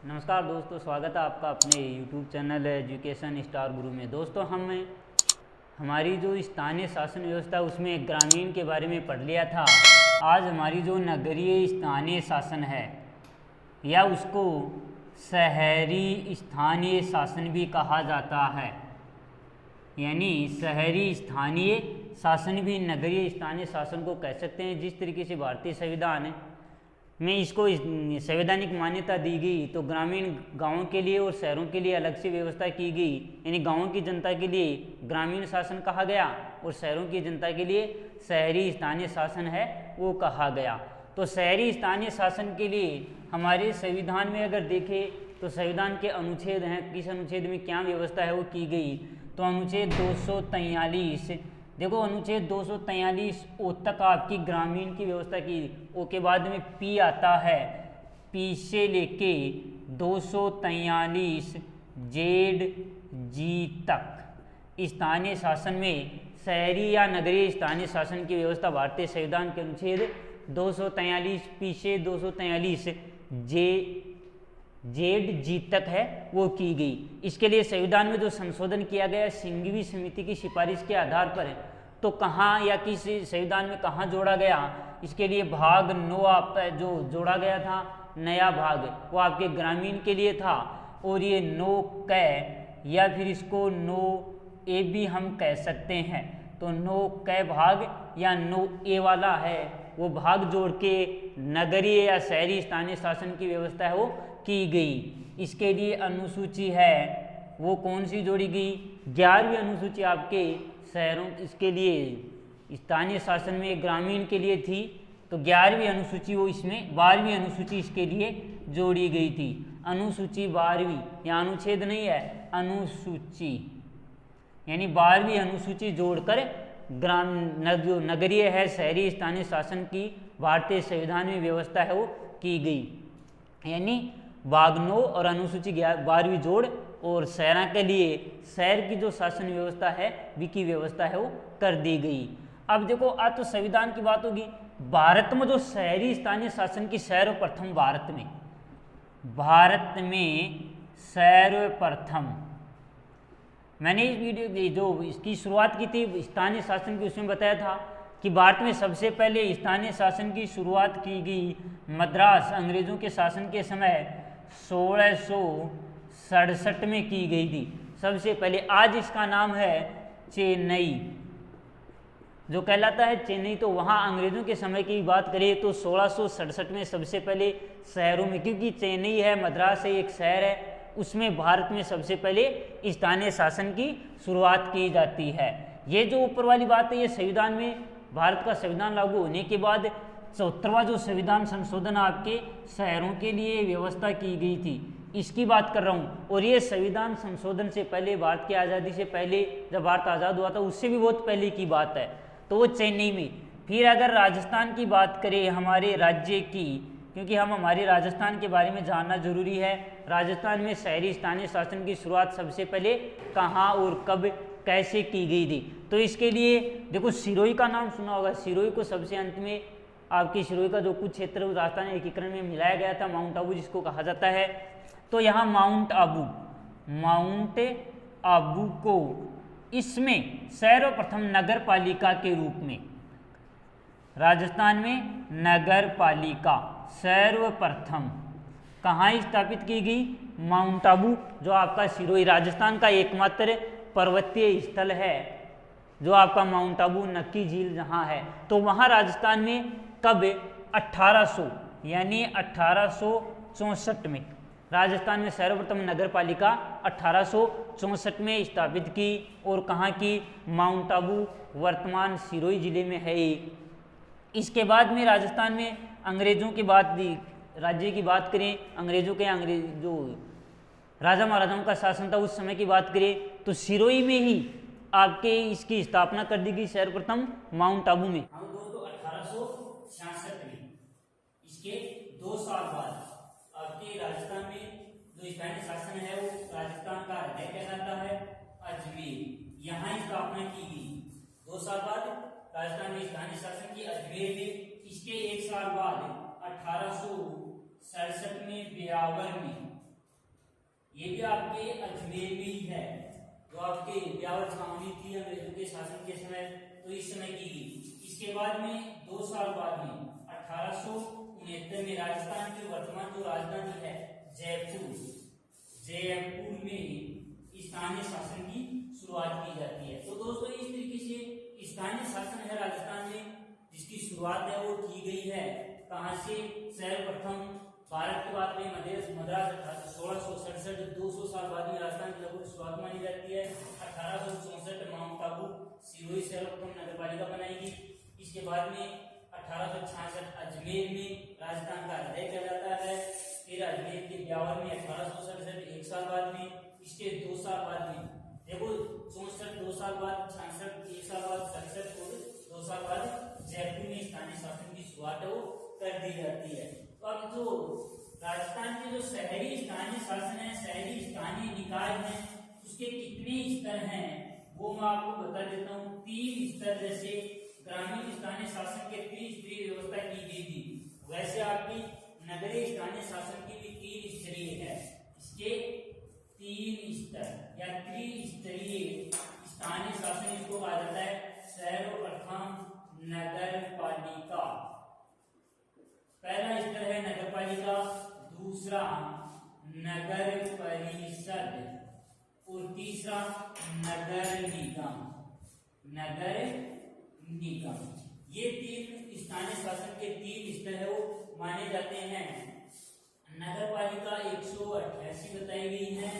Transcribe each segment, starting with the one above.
नमस्कार दोस्तों, स्वागत है आपका अपने YouTube चैनल एजुकेशन स्टार गुरु में। दोस्तों, हमारी जो स्थानीय शासन व्यवस्था उसमें ग्रामीण के बारे में पढ़ लिया था। आज हमारी जो नगरीय स्थानीय शासन है या उसको शहरी स्थानीय शासन भी कहा जाता है, यानी शहरी स्थानीय शासन भी नगरीय स्थानीय शासन को कह सकते हैं। जिस तरीके से भारतीय संविधान में इसको संवैधानिक मान्यता दी गई, तो ग्रामीण गांवों के लिए और शहरों के लिए अलग से व्यवस्था की गई, यानी गांवों की जनता के लिए ग्रामीण शासन कहा गया और शहरों की जनता के लिए शहरी स्थानीय शासन है वो कहा गया। तो शहरी स्थानीय शासन के लिए हमारे संविधान में अगर देखें तो संविधान के अनुच्छेद हैं, किस अनुच्छेद में क्या व्यवस्था है वो की गई। तो अनुच्छेद 243, देखो अनुच्छेद 243 ओ तक आपकी ग्रामीण की व्यवस्था की। ओ के बाद में पी आता है, पी से लेके 243 जेड जी तक स्थानीय शासन में शहरी या नगरीय स्थानीय शासन की व्यवस्था भारतीय संविधान के अनुच्छेद 243 पी से 243 जेड जी तक है वो की गई। इसके लिए संविधान में जो संशोधन किया गया सिंघवी समिति की सिफारिश के आधार पर है। तो कहाँ या किस संविधान में कहाँ जोड़ा गया, इसके लिए भाग 9 आप जो जोड़ा गया था, नया भाग वो आपके ग्रामीण के लिए था। और ये 9 क या फिर इसको 9 ए भी हम कह सकते हैं। तो 9 क भाग या 9 ए वाला है वो भाग जोड़ के नगरीय या शहरी स्थानीय शासन की व्यवस्था है वो की गई। इसके लिए अनुसूची है वो कौन सी जोड़ी गई, 11वीं अनुसूची आपके शहरों इसके लिए स्थानीय शासन में ग्रामीण के लिए थी। तो 11वीं अनुसूची वो इसमें 12वीं अनुसूची इसके लिए जोड़ी गई थी। अनुसूची 12वीं, या अनुच्छेद नहीं है, अनुसूची यानी 12वीं अनुसूची जोड़कर जो नगरीय है शहरी स्थानीय शासन की भारतीय संविधान में व्यवस्था है वो की गई। यानी भाग 9 और अनुसूची 12वीं जोड़ और शहर के लिए शहर की जो शासन व्यवस्था है विकी व्यवस्था है वो कर दी गई। अब देखो, आज तो संविधान की बात होगी। भारत में जो शहरी स्थानीय शासन की सर्वप्रथम भारत में सर्वप्रथम मैंने इस वीडियो जो इसकी शुरुआत की थी स्थानीय शासन की, उसमें बताया था कि भारत में सबसे पहले स्थानीय शासन की शुरुआत की गई मद्रास अंग्रेजों के शासन के समय 1667 में की गई थी सबसे पहले। आज इसका नाम है चेन्नई, जो कहलाता है चेन्नई। तो वहाँ अंग्रेजों के समय की बात करें तो 1667 में सबसे पहले शहरों में, क्योंकि चेन्नई है, मद्रास है, एक शहर है, उसमें भारत में सबसे पहले स्थानीय शासन की शुरुआत की जाती है। ये जो ऊपर वाली बात है ये संविधान में, भारत का संविधान लागू होने के बाद 74वां जो संविधान संशोधन आपके शहरों के लिए व्यवस्था की गई थी इसकी बात कर रहा हूँ। और ये संविधान संशोधन से पहले, भारत की आज़ादी से पहले, जब भारत आज़ाद हुआ था उससे भी बहुत पहले की बात है, तो वो चेन्नई में। फिर अगर राजस्थान की बात करें, हमारे राज्य की, क्योंकि हम हमारे राजस्थान के बारे में जानना जरूरी है। राजस्थान में शहरी स्थानीय शासन की शुरुआत सबसे पहले कहाँ और कब कैसे की गई थी। तो इसके लिए देखो, सिरोही का नाम सुना होगा। सिरोही को सबसे अंत में आपकी सिरोही का जो कुछ क्षेत्र राजस्थान एकीकरण में मिलाया गया था, माउंट आबू जिसको कहा जाता है। तो यहाँ माउंट आबू को इसमें सर्वप्रथम नगर पालिका के रूप में, राजस्थान में नगर पालिका सर्वप्रथम कहाँ स्थापित की गई, माउंट आबू, जो आपका सिरोही राजस्थान का एकमात्र पर्वतीय स्थल है, जो आपका माउंट आबू नक्की झील जहाँ है। तो वहाँ राजस्थान में कब 1800 यानी 1864 में राजस्थान में सर्वप्रथम नगर पालिका 1864 में स्थापित की। और कहाँ की, माउंट आबू, वर्तमान सिरोही जिले में है। इसके बाद में राजस्थान में अंग्रेजों की बात, राज्य की बात करें, अंग्रेजों के जो राजा महाराजाओं का शासन था उस समय की बात करें तो सिरोही में ही आपके इसकी स्थापना कर दी गई सर्वप्रथम माउंट आबू में। हाँ दोस्तों, 1866 में, इसके 2 साल बाद आपके राजस्थान में जो स्थानीय शासन है वो राजस्थान का हृदय कहलाता है अजमेर, यहाँ स्थापना की गई। 2 साल बाद राजस्थान में स्थानीय शासन की अजमेर में। इसके 1 साल बाद 1867 में ब्यावर में ये भी आपके अजमेर में ही है, जो आपके ब्यावर छावनी थी अंग्रेजों के शासन के समय, तो इस समय की गई। इसके बाद में 2 साल बाद में 1869 में राजस्थान की वर्तमान जो राजधानी है जयपुर, जयपुर में स्थानीय शासन की शुरुआत की जाती है। तो दोस्तों इस तरीके से स्थानीय शासन है राजस्थान में, जिसकी शुरुआत है वो की गई है कहां से? सर्वप्रथम भारत की बात में मद्रास 1667, 200 साल बाद में राजस्थान की लगभग शुरुआत मानी जाती है। 1864 माउंट आबू सिरोही सर्वप्रथम नगर पालिका बनाएगी। इसके बाद में 1866 अजमेर में राजस्थान का हृदय कहलाता है। फिर अजमेर के ब्यावर में 1867, 1 साल बाद में। इसके 2 साल बाद में देखो 64, 2 साल बाद 66, 1 साल बाद 67 और 2 साल बाद जयपुर में स्थानीय शासन की शुरुआत है वो कर दी जाती है। तो अब जो राजस्थान के जो शहरी स्थानीय शासन है, शहरी स्थानीय निकाय है, उसके कितने स्तर हैं वो मैं आपको बता देता हूँ। 3 स्तर, जैसे ग्रामीण स्थानीय शासन के 3 स्तरीय व्यवस्था की गई थी, वैसे आपकी नगरीय स्थानीय शासन की भी 3 स्तरीय है। इसके 3 स्तर या त्रिस्तरीय स्थानीय शासन इसको कहा जाता है। सर्वप्रथम नगर पालिका, पहला स्तर है नगर पालिका, दूसरा नगर परिषद और तीसरा नगर निगम। नगर निगम, ये 3 स्थानीय शासन के 3 स्तर है वो माने जाते हैं। नगर पालिका 188 बताई गई है,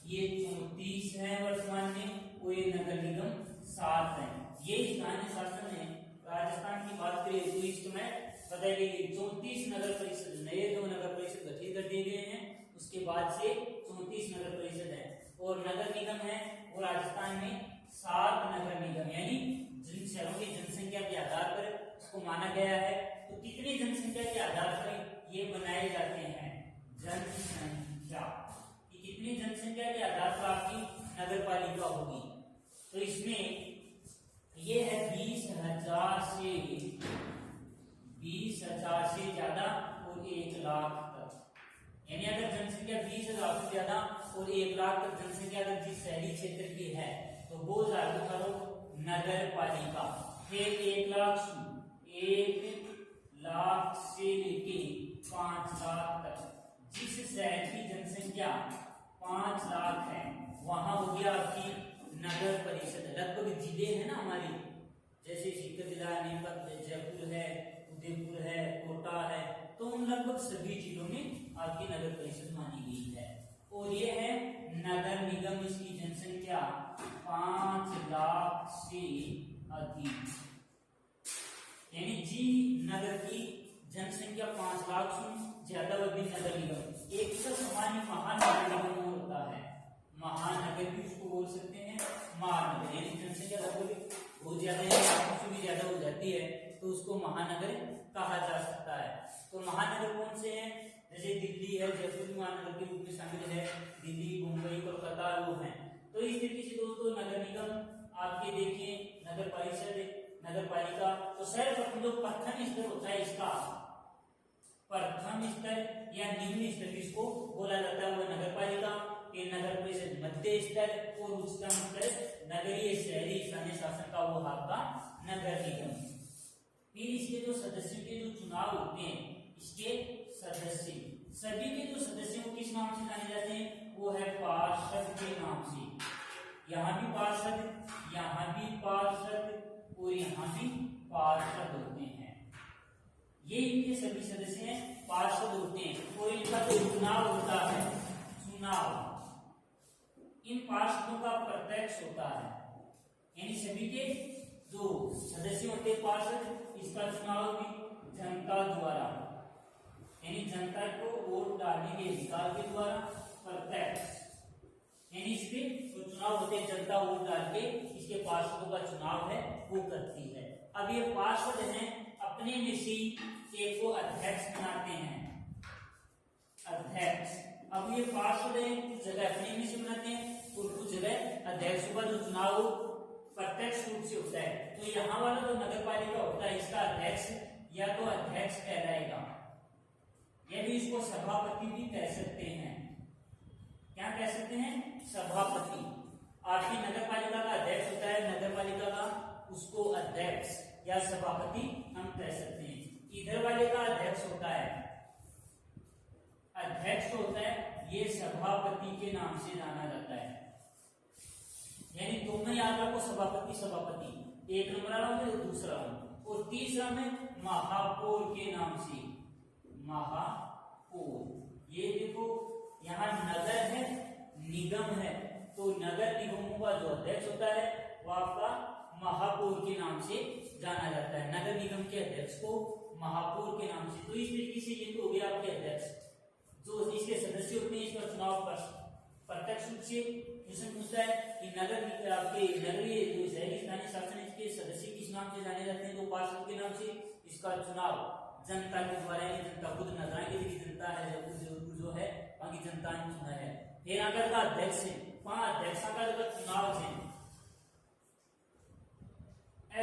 ये 34 है वर्तमान में, और ये नगर निगम 7 है। ये स्थानीय शासन है राजस्थान की बात करें तो इस समय बताई गई 34 नगर परिषद, नए 2 नगर परिषद गठित कर दिए गए हैं। उसके बाद से 34 नगर परिषद है और नगर निगम है, और राजस्थान में 7 नगर निगम, यानी जिन शहरों की जनसंख्या के आधार पर इसको माना गया है। तो कितनी जनसंख्या के आधार पर ये बनाए जाते हैं? जनसंख्या कि कितनी जनसंख्या के आधार पर आपकी नगर पालिका होगी। तो इसमें ये है 20,000 से ज्यादा और 1 लाख तक, यानी अगर जनसंख्या 20,000 से ज्यादा और 1 लाख तक जनसंख्या अगर जिस शहरी क्षेत्र की है तो वो लागू करो नगर पालिका। फिर 1 लाख से लेके 5 लाख तक, जिस शहर की जनसंख्या 5 लाख है वहां हो गया आपकी नगर परिषद। लगभग जिले है ना हमारी, जैसे सीकर जिला है, जयपुर है, उदयपुर है, कोटा है, तो उन लगभग सभी जिलों में आपकी नगर परिषद मानी गई है। और ये है नगर निगम, इसकी जनसंख्या 5 लाख से अधिक, यानी जी नगर की जनसंख्या 5 लाख से ज्यादा वह भी नगर निगम। एक तो सामान्य महानगर निगम होता है, महानगर भी उसको बोल सकते हैं, महानगर यानी जनसंख्या लगभग बहुत ज्यादा है, से भी ज्यादा हो जाती है तो उसको महानगर कहा जा सकता है। तो महानगर कौन से हैं? जैसे दिल्ली है, जयपुर महानगर के रूप में शामिल है, दिल्ली, मुंबई, कोलकाता वो हैं। तो इस तरीके से दोस्तों नगर निगम आपके देखिए, नगर परिषद, नगर पालिका। तो सर्वप्रथम जो प्रथम स्तर होता है इसका, प्रथम स्तर या निम्न स्तर इसको बोला जाता है वो नगर पालिका, फिर नगर परिषद मध्य स्तर और उच्चतम स्तर नगरीय शहरी स्थानीय शासन का वो आपका नगर निगम। फिर इसके जो सदस्यों के जो चुनाव होते हैं, इसके सदस्य सभी के जो सदस्य वो किस नाम से जाने जाते हैं? वो है पार्षद के नाम से। यहाँ भी पार्षद, यहाँ भी पार्षद और यहाँ भी पार्षद होते हैं। ये इनके सभी सदस्य हैं, पार्षद होते हैं। और इनका जो चुनाव होता है, चुनाव इन पार्षदों का प्रत्यक्ष होता है, यानी सभी के जो सदस्य होते हैं पार्षद, इसका चुनाव भी जनता द्वारा, यानी जनता को वोट डालने के अधिकार के द्वारा प्रत्यक्ष, यानी इसके जो चुनाव होते हैं जनता वोट डाल के इसके पार्षदों का चुनाव है वो करती है। अब ये पार्षद हैं, अपने में से एक को अध्यक्ष बनाते हैं, अध्यक्ष। अब ये पार्षद है, कुछ जगह अपने में से बनाते हैं और कुछ जगह अध्यक्ष का जो चुनाव प्रत्यक्ष रूप से होता है। तो यहाँ वाला जो नगर पालिका होता है इसका अध्यक्ष या तो अध्यक्ष कहलाएगा, या भी इसको सभापति भी कह सकते हैं। क्या कह सकते हैं, सभापति। आपकी नगर पालिका का अध्यक्ष होता है, नगर पालिका का, उसको अध्यक्ष या सभापति हम कह सकते हैं। इधर वाले का अध्यक्ष होता है, अध्यक्ष होता है, ये सभापति के नाम से जाना जाता है। यानी दोनों याद रखो, सभापति सभापति, एक नंबर वाला में दूसरा में, और तीसरा में महापौर के नाम से, महापौर। ये देखो यहाँ नगर है, निगम है, तो नगर निगमों का जो अध्यक्ष होता है वो आपका महापौर के नाम से जाना जाता है। नगर निगम के अध्यक्ष को महापौर के नाम से। तो इस तरीके से ये तो हो गया आपके अध्यक्ष। जो इसके सदस्य होते हैं, इसका चुनाव प्रत्यक्ष रूप से क्वेश्चन पूछता है कि नगर आपके नगरीय जो शहरी स्थानीय शासन इसके सदस्य किस नाम से जाने जाते हैं, तो पार्षद के नाम से। इसका चुनाव जनता के द्वारा, जनता खुद नगराएगी की जनता है जो है वहां की जनता ने चुना है। फिर नगर का अध्यक्ष है, वहां अध्यक्षा का जो चुनाव है,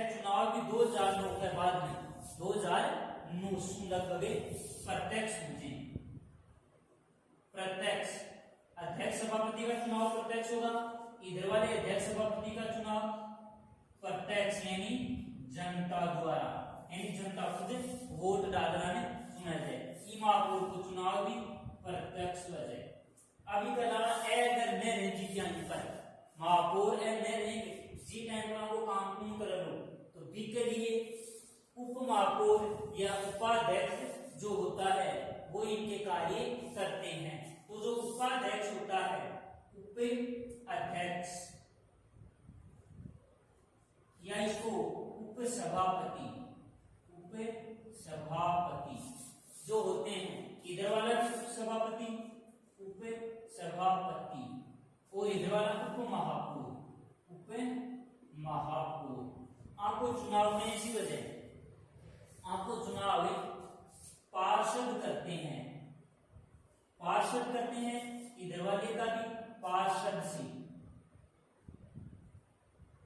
चुनाव भी 2009 के बाद में 2009 लगभग प्रत्यक्ष हुए। प्रत्यक्ष अध्यक्ष सभापति का चुनाव प्रत्यक्ष होगा, इधर वाले अध्यक्ष सभापति का चुनाव प्रत्यक्ष यानी जनता द्वारा, यानी जनता खुद वोट डालना चुना जाए। ई महापौर को चुनाव भी प्रत्यक्ष हुआ जाए। अभी का अगर मैं रंजी पर महापौर जी टाइम पर वो काम पूर्ण कर लो, तो बी के लिए उप महापौर या उपाध्यक्ष जो होता है वो इनके कार्य करते हैं। तो जो उपाध्यक्ष होता है, उप अध्यक्ष या इसको उप सभापति जो होते हैं, इधर वाला भी उप सभापति और इधर वाला उप महापौर। आपको चुनाव में इसी वजह आपको चुनाव पार्षद करते हैं, इधर वाले का भी पार्षद से,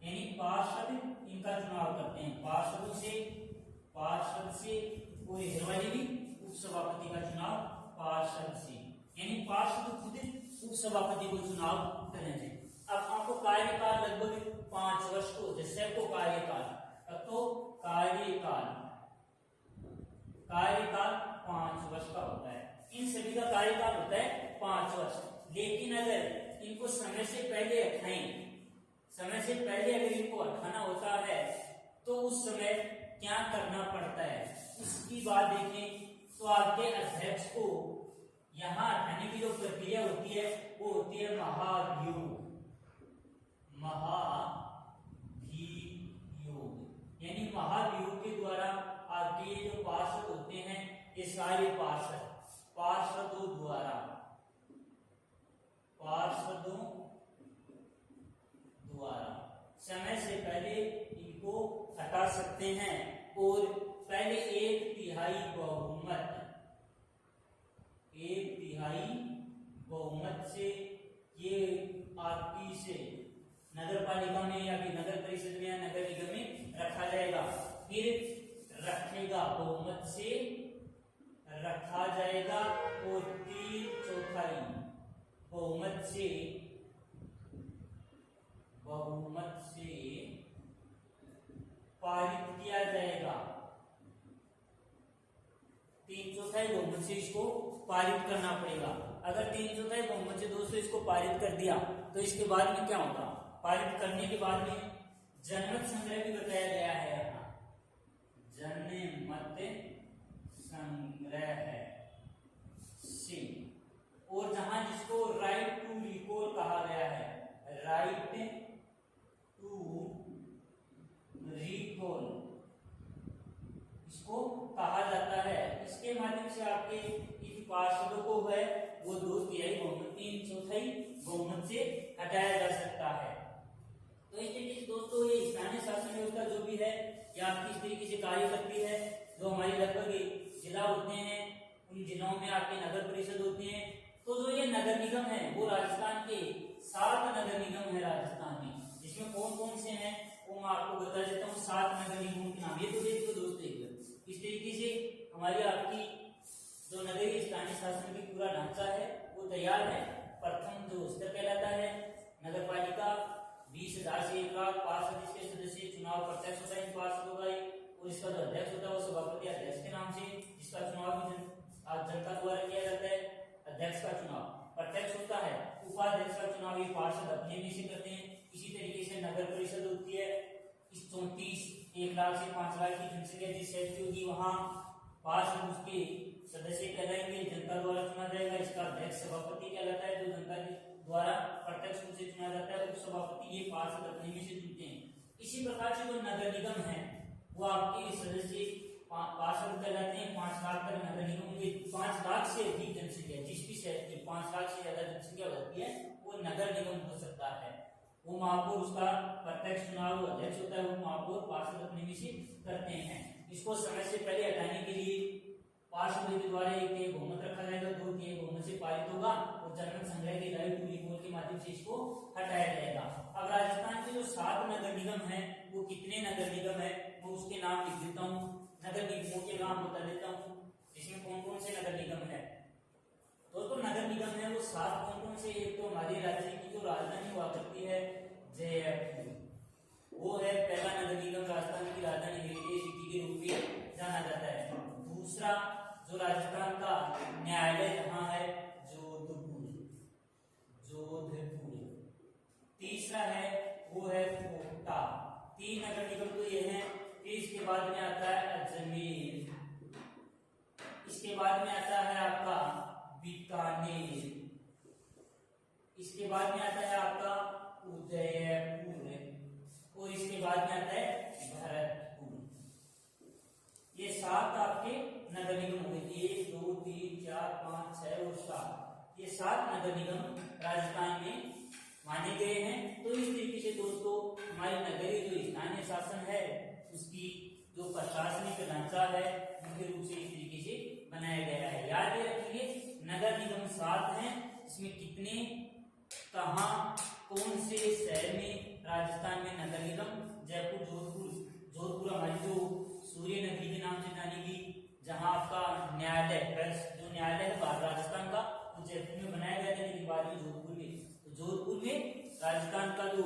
यानी पार्षद इनका चुनाव करते हैं पार्षद से, और इधर वाले भी उप सभापति का चुनाव पार्षद से, यानी पार्षद खुद उप सभापति को चुनाव करेंगे। अब आपको कार्यकाल लगभग 5 वर्ष को, जैसे को कार्यकाल, तो कार्यकाल 5 वर्ष का होता है। इन सभी का कार्यकाल होता है 5 वर्ष। लेकिन अगर इनको समय से पहले अगर इनको हटाना होता है तो उस समय क्या करना पड़ता है, उसकी बात देखें तो आपके अध्यक्ष को यहाँ हटाने की जो प्रक्रिया होती है वो होती है महाभियोग, यानी महाभियोग के द्वारा आपके ये जो पार्षद होते हैं, ये सारे पार्षदों द्वारा समय से पहले इनको हटा सकते हैं। और पहले 1/3 बहुमत से ये आपकी से नगर पालिका में या फिर नगर परिषद में या नगर निगम में रखा जाएगा। फिर रखेगा बहुमत से रखा जाएगा और 3/4 बहुमत से पारित किया जाएगा। 3/4 बहुमत से इसको पारित करना पड़ेगा। अगर 3/4 बहुमत से दोस्तों इसको पारित कर दिया तो इसके बाद में क्या होगा, पारित करने के बाद में जनमत संग्रह भी बताया गया है यहाँ, जनमत संग्रह से, और जहां जिसको राइट टू रिकॉल कहा गया है, राइट टू रिकॉल इसको कहा जाता है। इसके माध्यम से आपके इन पार्षदों को है वो 2/3 बहुमत 3/4 बहुमत से हटाया जा सकता है। तो इस तरीके से दोस्तों ये स्थानीय शासन व्यवस्था जो भी है या आपकी इस तरीके से कार्य करती है। जो हमारी लगभग जिला होते हैं, उन जिलों में आपके नगर परिषद होते हैं। तो जो ये नगर निगम है वो राजस्थान के 7 नगर निगम है राजस्थान में, जिसमें कौन कौन से हैं वो मैं आपको बता देता हूँ। 7 नगर निगमों के नाम ये तो देख लो दोस्तों। इस तरीके से हमारी आपकी जो नगरीय स्थानीय शासन की पूरा ढांचा है वो तैयार है। प्रथम जो स्तर कहलाता है। नगर पालिका 20,000 से 1,00,000 पार्षद इसके सदस्य चुनाव प्रत्यक्ष होता है इन पार्षदों का ही, और इसका जो अध्यक्ष होता है वो सभापति अध्यक्ष के नाम से, जिसका चुनाव भी जनता द्वारा किया जाता है। अध्यक्ष का चुनाव प्रत्यक्ष होता है। उपाध्यक्ष का चुनाव ये पार्षद अपने में से करते हैं। इसी तरीके से नगर परिषद होती है। इस 34 1,00,000 से 5,00,000 की जनसंख्या जिस शहर की होगी वहाँ पार्षद उसके सदस्य कहलाएंगे, जनता द्वारा चुना जाएगा। इसका अध्यक्ष सभापति कहलाता है, जो जनता द्वारा प्रत्यक्ष रूप से चुना जाता है। उप सभापति ये पार्षद अपने में से चुनते हैं। इसी प्रकार से जो नगर निगम है वो आपके सदस्य पार्षद कहलाते हैं। 5 लाख तक नगर निगम में 5 लाख से अधिक जनसंख्या, जिस भी शहर की 5 लाख से ज्यादा जनसंख्या होती है वो नगर निगम हो सकता है। वो महापौर उसका प्रत्यक्ष चुनाव अध्यक्ष होता है, वो महापौर पार्षद अपने में से करते हैं। इसको समय से पहले हटाने के लिए पार्षद के द्वारा एक बहुमत रखा जाएगा, 2/3 बहुमत से पारित होगा और जनमत संग्रह के राय टू रिपोर्ट के माध्यम से इसको हटाया जाएगा। अब राजस्थान के जो 7 नगर निगम है वो कितने नगर निगम है वो उसके नाम लिख देता हूँ, नगर निगमों के नाम बता देता हूँ। इसमें कौन कौन से नगर निगम है दोस्तों? नगर निगम है वो 7 कौन कौन से? एक तो हमारे राज्य की जो राजधानी हुआ करती है जयपुर, वो है पहला नगर निगम, राजस्थान की राजधानी हेरिटेज सिटी के रूप में जाना जाता है। दूसरा जो राजस्थान का न्यायालय जहाँ है जोधपुर। तीसरा है वो है कोटा। 3 नगर निगम तो ये हैं। फिर इसके बाद में आता है अजमेर, इसके बाद में आता है आपका बीकानेर, इसके बाद में आता है आपका उदयपुर और इसके बाद में आता है भरतपुर। ये 7 आपके नगर निगम हो गए। 1 2 3 4 5 6 और 7, ये 7 नगर निगम राजस्थान में माने गए हैं। तो इस तरीके से दोस्तों हमारे नगरीय जो स्थानीय शासन है उसकी जो प्रशासनिक ढांचा है मुख्य रूप से इस तरीके से बनाया गया है। याद रखिए नगर निगम 7 हैं। इसमें कितने, कहां, कौन से शहर में राजस्थान में नगर निगम? जयपुर, जोधपुर हमारी जो सूर्य नगरी के नाम से जानी गई, जहां आपका न्यायालय, जो न्यायालय है राजस्थान का वो जयपुर में बनाया गया था, लेकिन बाद में जोधपुर में, तो जोधपुर में राजस्थान का जो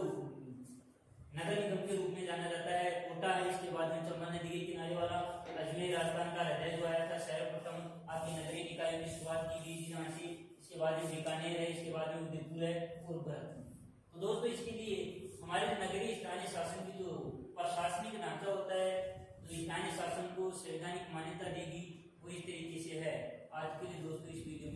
नगर निगम के रूप में जाना जाता है। कोटा है, इसके बाद में चंबल नदी के किनारे वाला। अजमेर राजस्थान का हृदय जो आया था, शहर प्रथम आपकी नगरीय निकाय की शुरुआत की गई थी यहाँ से। इसके बाद में बीकानेर है, इसके बाद में उदयपुर है और भरतपुर। तो दोस्तों इसके लिए हमारे नगरीय स्थानीय शासन की जो प्रशासनिक ढांचा होता है, जो स्थानीय शासन को संवैधानिक मान्यता देगी, वो इस तरीके से है। आज के लिए दोस्तों इस वीडियो